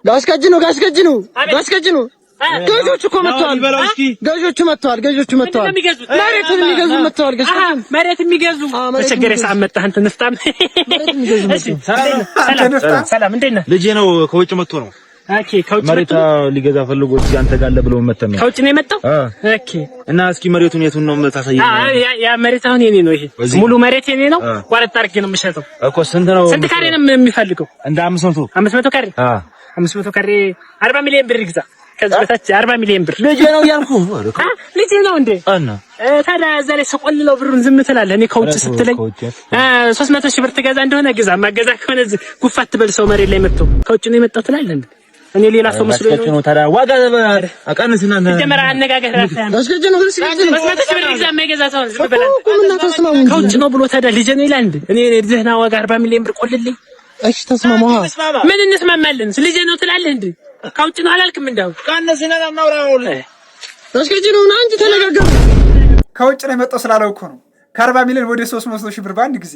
ጋስከጅ ነው ገዦቹ እኮ መጥተዋል። ገዦቹ መጥተዋል። መሬቱን የሚገዙ መጥተዋል። መሬት የሚገዙ ተቸገረ ሰዓት መጣህ አንተ ንፍጣም። እሺ ሰላም እንዴት ነህ? ልጄ ነው ከውጭ መጥቶ ነው። ኦኬ ከውጭ መሬት ሊገዛ ፈልጎ እዚህ አንተ ጋር ብለው መተን ነው። ከውጭ ነው የመጣው? ኦኬ እና እስኪ መሬቱን የቱን ነው የምታሳየኝ? ያ መሬት አሁን የኔ ነው። ይሄ ሙሉ መሬት የኔ ነው። ቋረጥ አድርጌ ነው የምሸጠው እኮ። ስንት ነው? ስንት ካሬ ነው የሚፈልገው? እንደ 500 ካሬ 500 ካሬ 40 ሚሊዮን ብር ይግዛ። ከዚህ በታች 40 ሚሊዮን ብር ልጄ ነው ያልኩህ። ልጄ ነው እንዴ? ታዲያ እዛ ላይ ሰቆልለው ብሩን ዝም ትላለህ? እኔ ከውጭ ስትለኝ 300 ሺህ ብር ትገዛ እንደሆነ ግዛ። ማገዛ ከሆነ ጉፋት ትበል። ሰው መሬት ላይ መጥቶ ከውጭ ነው የመጣው ትላለህ እንዴ? እኔ ሌላ ሰው መስሎኝ ነው። ታዲያ ዋጋ አቀንስና ጀመራ አነጋገር ራስህ ጋስከጅ ነው። 300 ሺህ ብር ግዛ። የማይገዛ ሰው ዝም ብለህ ከውጭ ነው ብሎ ታዲያ ልጄ ነው ይላል እንዴ? እኔ ደህና ዋጋ 40 ሚሊዮን ብር ቆልልኝ። እሺ ተስማማ። ምን እንስማማለን? ልጄ ነው ትላለህ እንዴ? ከውጭ ነው አላልክም? እንዳው ካነስና እናውራው። ጋስከጅ ነው አንቺ ተነጋገር። ከውጭ ነው የመጣው ስላለው እኮ ነው። ከ40 ሚሊዮን ወደ 300 ሺህ ብር በአንድ ጊዜ